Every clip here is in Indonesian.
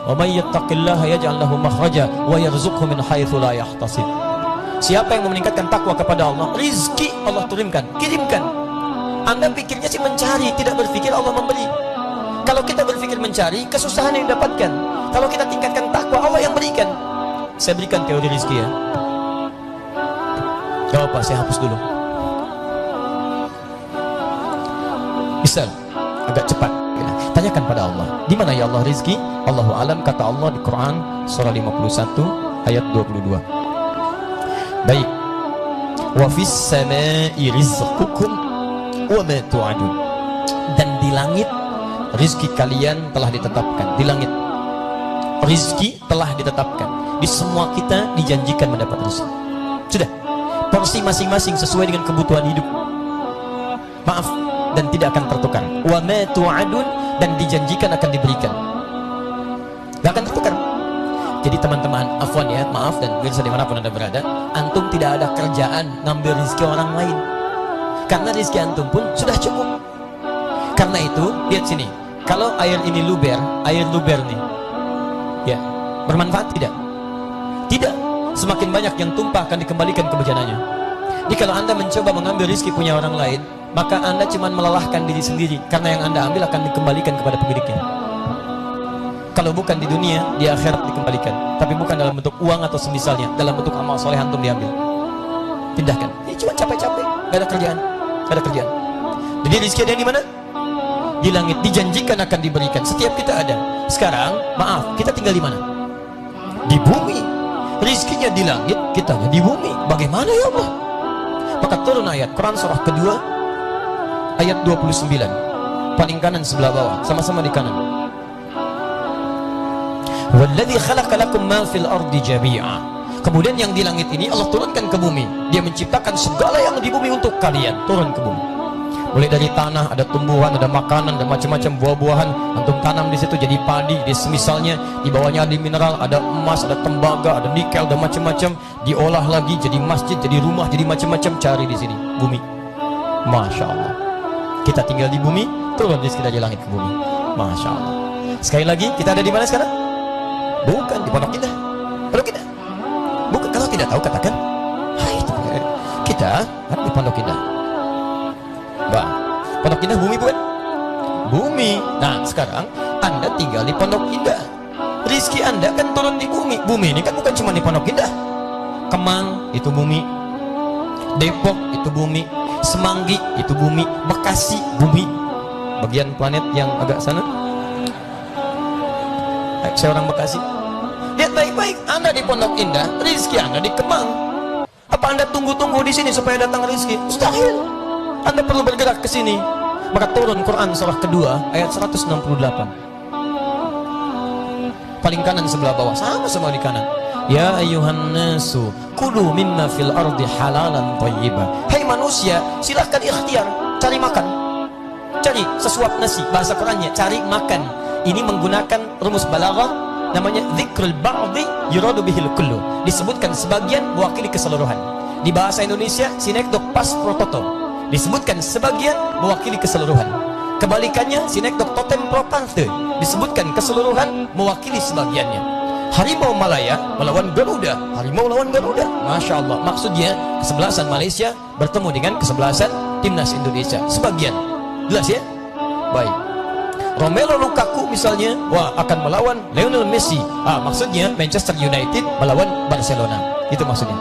Wa may yattaqillaha yaj'al lahu makhraja wa yarzuqhu min haitsu la yahtasib. Siapa yang meningkatkan takwa kepada Allah, rizki Allah turunkan, kirimkan. Anda pikirnya sih mencari, tidak berpikir Allah memberi. Kalau kita berpikir mencari, kesusahan yang didapatkan. Kalau kita tingkatkan takwa, Allah yang berikan. Saya berikan teori rizki ya. Gak apa, saya hapus dulu. Misal, agak cepat. Tanyakan pada Allah, di mana ya Allah rizki? Allahu alam, kata Allah di Quran surah 51 ayat 22. Baik. Wa fis samai rizqukum wa ma tu'adun. Dan di langit rizki kalian telah ditetapkan. Di langit rizki telah ditetapkan. Di semua kita dijanjikan mendapat rizki. Sudah. Porsi masing-masing sesuai dengan kebutuhan hidup. Maaf, dan tidak akan tertukar. Wa ma tu'adun, dan dijanjikan akan diberikan. Gak akan tertukar. Jadi teman-teman, afwan ya, maaf, dan bisa dimanapun Anda berada, antum tidak ada kerjaan ngambil rizki orang lain, karena rizki antum pun sudah cukup. Karena itu, lihat sini, kalau air ini luber, air luber nih, ya, bermanfaat tidak? Tidak. Semakin banyak yang tumpah akan dikembalikan ke bejananya. Jadi kalau Anda mencoba mengambil rizki punya orang lain, maka Anda cuma melelahkan diri sendiri, karena yang Anda ambil akan dikembalikan kepada pemiliknya. Kalau bukan di dunia, di akhirat dikembalikan, tapi bukan dalam bentuk uang atau semisalnya, dalam bentuk amal soleh antum diambil. Pindahkan. Ini cuma capek-capek, gak ada kerjaan, gak ada kerjaan. Jadi rizki ada di mana? Di langit, dijanjikan akan diberikan. Setiap kita ada. Sekarang, maaf, kita tinggal di mana? Di bumi. Rizkinya di langit, kitanya di bumi. Bagaimana ya Allah? Maka turun ayat Quran surah kedua ayat 29, paling kanan sebelah bawah, sama-sama di kanan. Walladzi khalaqa lakum ma fil ardi jami'a. Kemudian yang di langit ini Allah turunkan ke bumi. Dia menciptakan segala yang di bumi untuk kalian, turun ke bumi. Mulai dari tanah, ada tumbuhan, ada makanan, dan macam-macam buah-buahan. Antum tanam di situ jadi padi, di semisalnya. Di bawahnya ada mineral, ada emas, ada tembaga, ada nikel, dan macam-macam. Diolah lagi jadi masjid, jadi rumah, jadi macam-macam. Cari di sini, bumi. Masya Allah. Kita tinggal di bumi, turun rezeki dari langit ke bumi. Masya Allah. Sekali lagi, kita ada di mana sekarang? Bukan di Pondok Indah. Pondok Indah. Bukan. Kalau tidak tahu katakan, hai, kita ada di Pondok Indah. Bah, Pondok Indah bumi bukan? Bumi. Nah, sekarang Anda tinggal di Pondok Indah. Rizki Anda kan turun di bumi. Bumi ini kan bukan cuma di Pondok Indah. Kemang itu bumi, Depok itu bumi, Semanggi itu bumi, Bekasi bumi. Bagian planet yang agak sana, saya orang Bekasi. Lihat baik-baik, Anda di Pondok Indah, rizki Anda di Kemang. Apa Anda tunggu-tunggu di sini supaya datang rizki? Mustahil. Anda perlu bergerak ke sini. Maka turun Quran surah kedua ayat 168. Paling kanan sebelah bawah, sama-sama di kanan. Ya ayyuhan nasu kulu mimma fil ardi halalan thayyiba. Hai manusia, silahkan ikhtiar, cari makan. Cari sesuap nasi, bahasa Qurannya cari makan. Ini menggunakan rumus balaghah, namanya dzikrul ba'dhi yuradu bihil kullu. Disebutkan sebagian mewakili keseluruhan. Di bahasa Indonesia sinekdok pas pro toto. Disebutkan sebagian mewakili keseluruhan. Kebalikannya sinekdok totem pro panthe. Disebutkan keseluruhan mewakili sebagiannya. Harimau Malaya melawan Garuda, harimau lawan Garuda. Masya Allah. Maksudnya kesebelasan Malaysia bertemu dengan kesebelasan timnas Indonesia. Sebagian. Jelas ya? Baik. Romelu Lukaku misalnya, wah, akan melawan Lionel Messi. Maksudnya Manchester United melawan Barcelona. Itu maksudnya.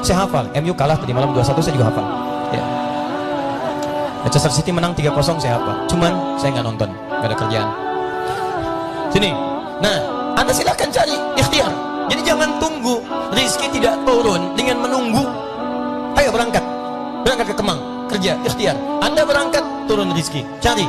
Saya hafal. MU kalah tadi malam 2-1, saya juga hafal. Ya. Manchester City menang 3-0, saya hafal. Cuman saya nggak nonton, nggak ada kerjaan. Sini. Nah, Anda silahkan cari, ikhtiar. Jadi jangan tunggu rizki tidak turun dengan menunggu. Ayo berangkat ke Kemang, kerja, ikhtiar. Anda berangkat, turun rizki, cari.